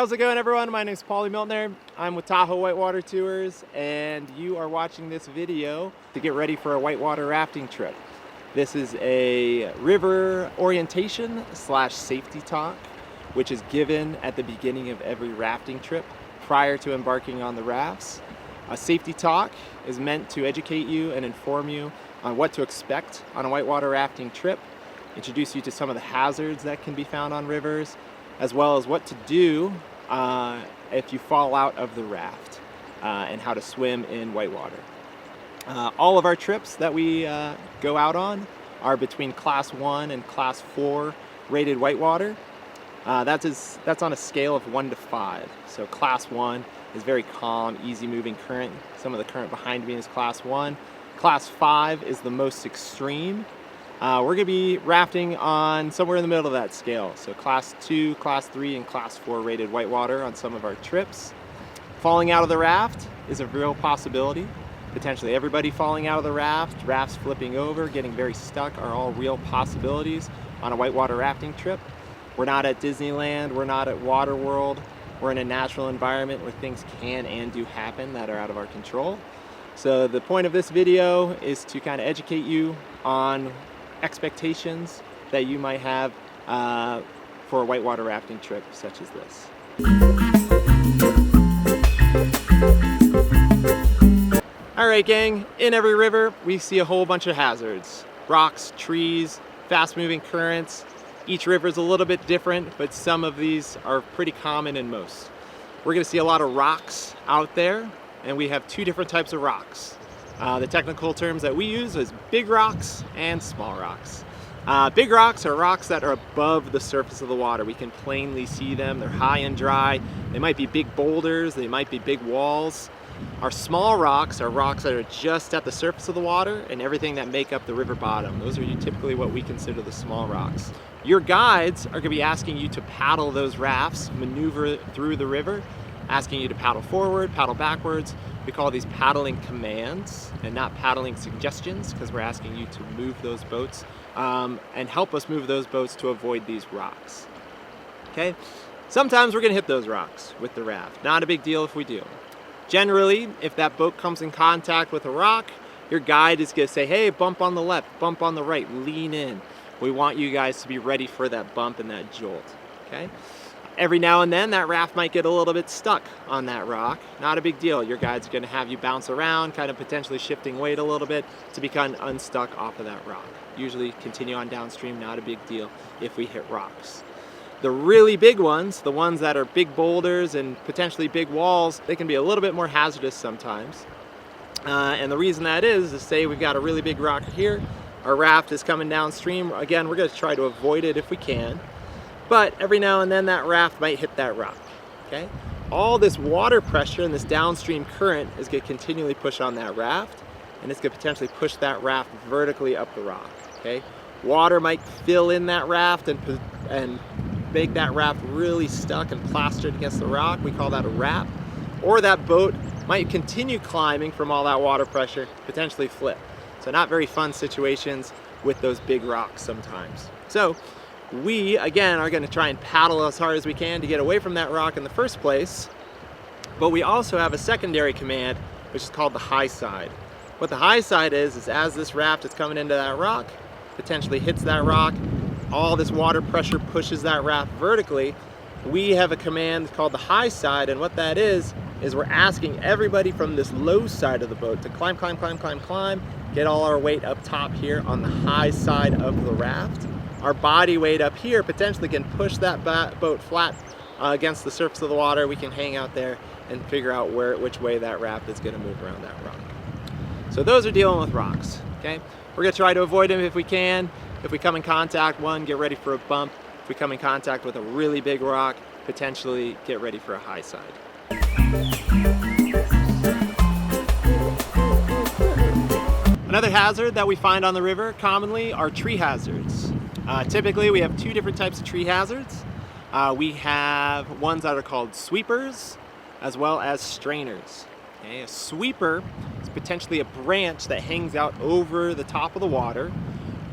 how's it going, everyone? My name is Paulie Miltner. I'm with Tahoe Whitewater Tours, and you are watching this video to get ready for a whitewater rafting trip. This is a river orientation / safety talk, which is given at the beginning of every rafting trip prior to embarking on the rafts. A safety talk is meant to educate you and inform you on what to expect on a whitewater rafting trip, introduce you to some of the hazards that can be found on rivers, as well as what to do if you fall out of the raft and how to swim in whitewater. All of our trips that we go out on are between Class 1 and Class 4 rated whitewater. That's on a scale of 1 to 5. So Class 1 is very calm, easy moving current. Some of the current behind me is Class 1. Class 5 is the most extreme. We're going to be rafting on somewhere in the middle of that scale. So Class 2, Class 3, and Class 4 rated whitewater on some of our trips. Falling out of the raft is a real possibility. Potentially everybody falling out of the raft, rafts flipping over, getting very stuck are all real possibilities on a whitewater rafting trip. We're not at Disneyland, we're not at Waterworld. We're in a natural environment where things can and do happen that are out of our control. So the point of this video is to kind of educate you on expectations that you might have for a whitewater rafting trip such as this. All right, gang, in every river we see a whole bunch of hazards. Rocks, trees, fast moving currents. Each river is a little bit different, but some of these are pretty common in most. We're gonna see a lot of rocks out there, and we have two different types of rocks. The technical terms that we use is big rocks and small rocks. Big rocks are rocks that are above the surface of the water. We can plainly see them. They're high and dry. They might be big boulders. They might be big walls. Our small rocks are rocks that are just at the surface of the water and everything that make up the river bottom. Those are typically what we consider the small rocks. Your guides are going to be asking you to paddle those rafts, maneuver through the river, asking you to paddle forward, paddle backwards. We call these paddling commands and not paddling suggestions, because we're asking you to move those boats and help us move those boats to avoid these rocks. Okay? Sometimes we're going to hit those rocks with the raft. Not a big deal if we do. Generally, if that boat comes in contact with a rock, your guide is going to say, hey, bump on the left, bump on the right, lean in. We want you guys to be ready for that bump and that jolt. Okay? Every now and then that raft might get a little bit stuck on that rock. Not a big deal. Your guide's going to have you bounce around, kind of potentially shifting weight a little bit to become unstuck off of that rock. Usually continue on downstream, not a big deal if we hit rocks. The really big ones, the ones that are big boulders and potentially big walls, they can be a little bit more hazardous sometimes. And the reason that is say we've got a really big rock here, our raft is coming downstream. Again, we're going to try to avoid it if we can. But every now and then that raft might hit that rock, okay? All this water pressure and this downstream current is going to continually push on that raft, and it's going to potentially push that raft vertically up the rock, okay? Water might fill in that raft and make that raft really stuck and plastered against the rock. We call that a wrap. Or that boat might continue climbing from all that water pressure, potentially flip. So not very fun situations with those big rocks sometimes. So we, again, are going to try and paddle as hard as we can to get away from that rock in the first place, but we also have a secondary command, which is called the high side. What the high side is as this raft is coming into that rock, potentially hits that rock, all this water pressure pushes that raft vertically, we have a command called the high side, and what that is we're asking everybody from this low side of the boat to climb, climb, climb, climb, climb, get all our weight up top here on the high side of the raft. Our body weight up here potentially can push that boat flat against the surface of the water. We can hang out there and figure out which way that raft is going to move around that rock. So those are dealing with rocks, okay? We're going to try to avoid them if we can. If we come in contact, get ready for a bump. If we come in contact with a really big rock, potentially get ready for a high side. Another hazard that we find on the river commonly are tree hazards. Typically we have two different types of tree hazards. We have ones that are called sweepers as well as strainers. Okay? A sweeper is potentially a branch that hangs out over the top of the water,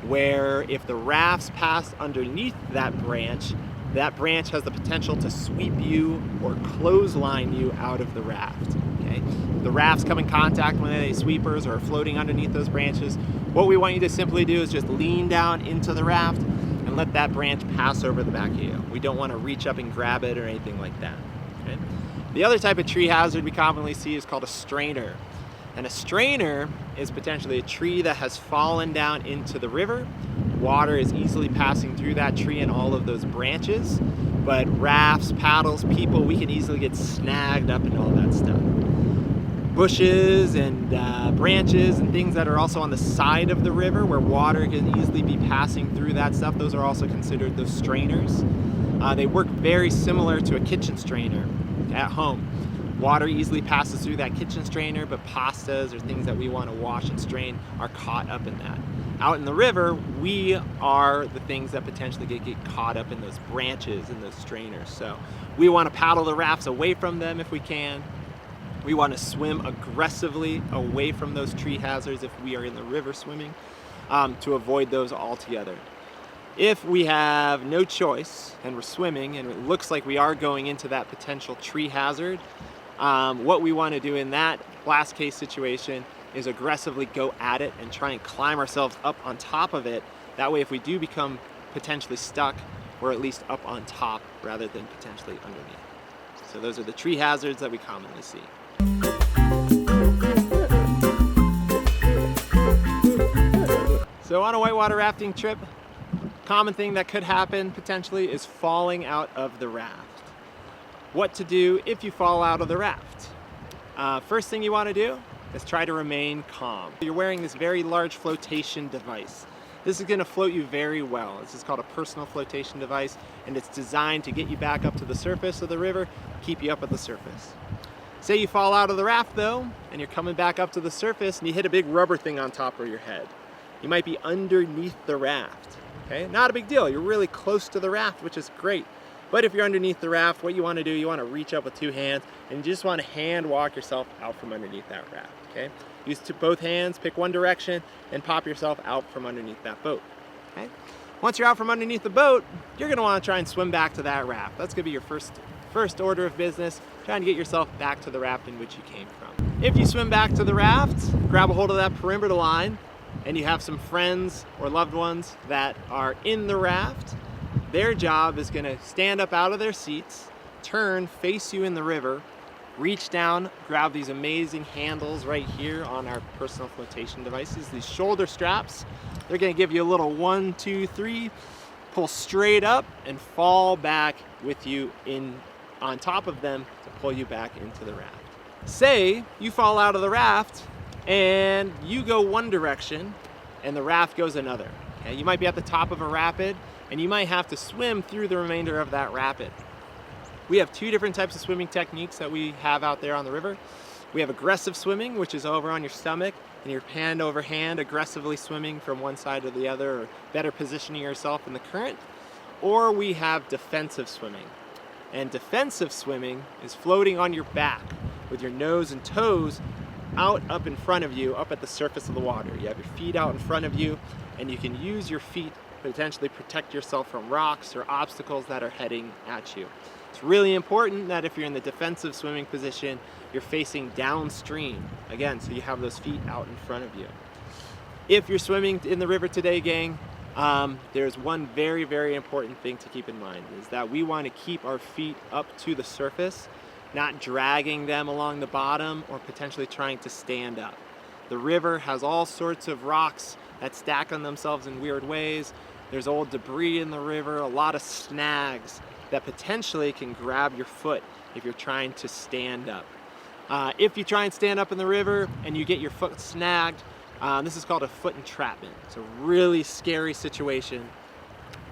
where if the rafts pass underneath that branch, that branch has the potential to sweep you or clothesline you out of the raft. Okay? The rafts come in contact when they sweepers or are floating underneath those branches. What we want you to simply do is just lean down into the raft and let that branch pass over the back of you. We don't want to reach up and grab it or anything like that. Okay? The other type of tree hazard we commonly see is called a strainer. And a strainer is potentially a tree that has fallen down into the river. Water is easily passing through that tree and all of those branches, but rafts, paddles, people, we can easily get snagged up in all that stuff. Bushes and branches and things that are also on the side of the river where water can easily be passing through that stuff, those are also considered those strainers. They work very similar to a kitchen strainer at home. Water easily passes through that kitchen strainer, but pastas or things that we want to wash and strain are caught up in that. Out in the river, we are the things that potentially get caught up in those branches and those strainers. So we want to paddle the rafts away from them if we can. We want to swim aggressively away from those tree hazards if we are in the river swimming, to avoid those altogether. If we have no choice and we're swimming and it looks like we are going into that potential tree hazard, what we want to do in that last case situation is aggressively go at it and try and climb ourselves up on top of it. That way, if we do become potentially stuck, we're at least up on top rather than potentially underneath. So those are the tree hazards that we commonly see. So on a whitewater rafting trip, common thing that could happen potentially is falling out of the raft. What to do if you fall out of the raft? First thing you want to do is try to remain calm. You're wearing this very large flotation device. This is going to float you very well. This is called a personal flotation device, and it's designed to get you back up to the surface of the river, keep you up at the surface. Say you fall out of the raft though, and you're coming back up to the surface and you hit a big rubber thing on top of your head. You might be underneath the raft. Okay, not a big deal. You're really close to the raft, which is great. But if you're underneath the raft, what you want to do, you want to reach up with two hands and you just want to hand walk yourself out from underneath that raft. Okay, use both hands, pick one direction, and pop yourself out from underneath that boat. Okay, once you're out from underneath the boat, you're going to want to try and swim back to that raft. That's going to be your first order of business, trying to get yourself back to the raft in which you came from. If you swim back to the raft, grab a hold of that perimeter line, and you have some friends or loved ones that are in the raft, their job is going to stand up out of their seats, turn, face you in the river, reach down, grab these amazing handles right here on our personal flotation devices, these shoulder straps. They're going to give you a little 1, 2, 3, pull straight up and fall back with you in on top of them to pull you back into the raft. Say you fall out of the raft and you go one direction and the raft goes another. Okay? You might be at the top of a rapid and you might have to swim through the remainder of that rapid. We have two different types of swimming techniques that we have out there on the river. We have aggressive swimming, which is over on your stomach and you're hand over hand aggressively swimming from one side to the other, or better positioning yourself in the current. Or we have defensive swimming. And defensive swimming is floating on your back with your nose and toes out up in front of you, up at the surface of the water. You have your feet out in front of you, and you can use your feet to potentially protect yourself from rocks or obstacles that are heading at you. It's really important that if you're in the defensive swimming position, you're facing downstream, again, so you have those feet out in front of you. If you're swimming in the river today, gang, there's one very, very important thing to keep in mind, is that we want to keep our feet up to the surface, not dragging them along the bottom or potentially trying to stand up. The river has all sorts of rocks that stack on themselves in weird ways. There's old debris in the river, a lot of snags that potentially can grab your foot if you're trying to stand up. If you try and stand up in the river and you get your foot snagged, this is called a foot entrapment. It's a really scary situation,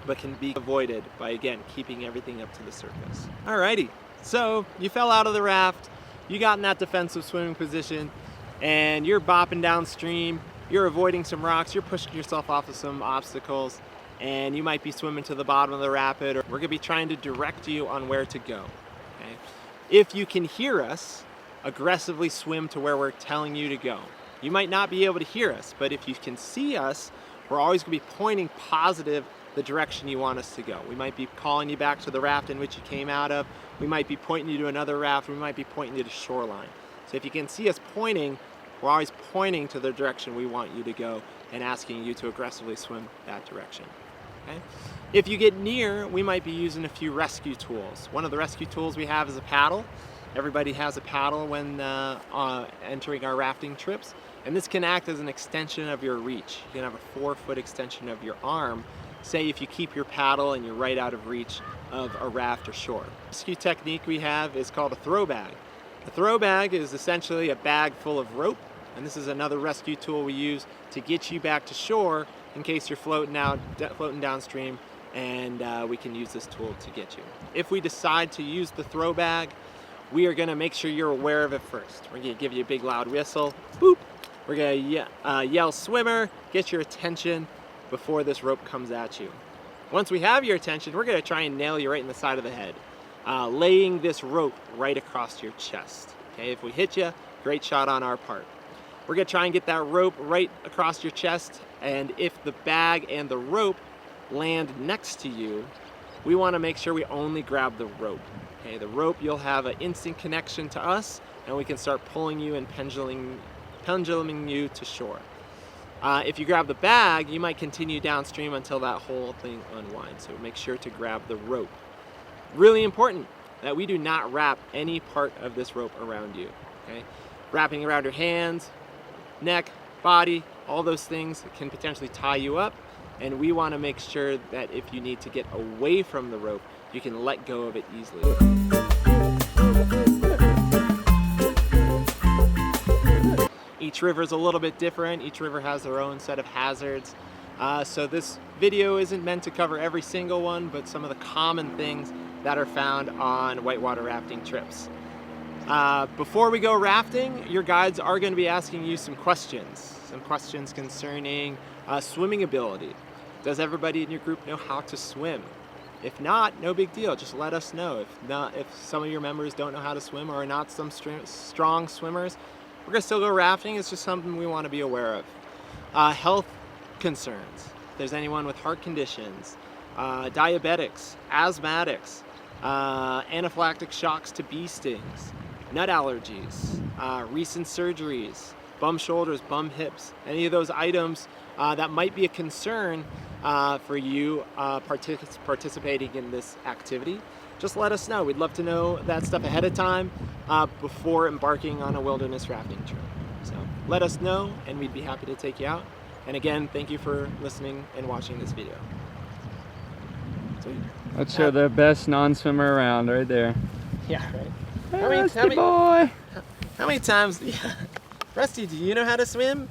but can be avoided by, again, keeping everything up to the surface. Alrighty, so you fell out of the raft, you got in that defensive swimming position, and you're bopping downstream, you're avoiding some rocks, you're pushing yourself off of some obstacles, and you might be swimming to the bottom of the rapid, or we're gonna be trying to direct you on where to go. Okay? If you can hear us, aggressively swim to where we're telling you to go. You might not be able to hear us, but if you can see us, we're always going to be pointing positive the direction you want us to go. We might be calling you back to the raft in which you came out of. We might be pointing you to another raft. We might be pointing you to shoreline. So if you can see us pointing, we're always pointing to the direction we want you to go and asking you to aggressively swim that direction. Okay? If you get near, we might be using a few rescue tools. One of the rescue tools we have is a paddle. Everybody has a paddle when entering our rafting trips, and this can act as an extension of your reach. You can have a 4-foot extension of your arm, say if you keep your paddle and you're right out of reach of a raft or shore. The rescue technique we have is called a throw bag. A throw bag is essentially a bag full of rope, and this is another rescue tool we use to get you back to shore in case you're floating downstream, and we can use this tool to get you. If we decide to use the throw bag, we are gonna make sure you're aware of it first. We're gonna give you a big loud whistle, boop. We're gonna yell swimmer, get your attention before this rope comes at you. Once we have your attention, we're gonna try and nail you right in the side of the head, laying this rope right across your chest. Okay, if we hit you, great shot on our part. We're gonna try and get that rope right across your chest, and if the bag and the rope land next to you, we wanna make sure we only grab the rope. Okay, the rope, you'll have an instant connection to us, and we can start pulling you and penduluming you to shore. If you grab the bag, you might continue downstream until that whole thing unwinds, so make sure to grab the rope. Really important that we do not wrap any part of this rope around you. Okay? Wrapping around your hands, neck, body, all those things can potentially tie you up, and we want to make sure that if you need to get away from the rope, you can let go of it easily. Each river is a little bit different. Each river has their own set of hazards. So this video isn't meant to cover every single one, but some of the common things that are found on whitewater rafting trips. Before we go rafting, your guides are going to be asking you some questions concerning swimming ability. Does everybody in your group know how to swim? If not, no big deal, just let us know. If some of your members don't know how to swim or are not some strong swimmers, we're gonna still go rafting. It's just something we want to be aware of. Health concerns. If there's anyone with heart conditions, diabetics, asthmatics, anaphylactic shocks to bee stings, nut allergies, recent surgeries, bum shoulders, bum hips, any of those items that might be a concern for you participating in this activity, just let us know. We'd love to know that stuff ahead of time before embarking on a wilderness rafting trip. So let us know and we'd be happy to take you out. And again, thank you for listening and watching this video. Sweet. Let's show the best non-swimmer around right there. Yeah, right. Hey, Rusty boy! How many times, Rusty, do you know how to swim?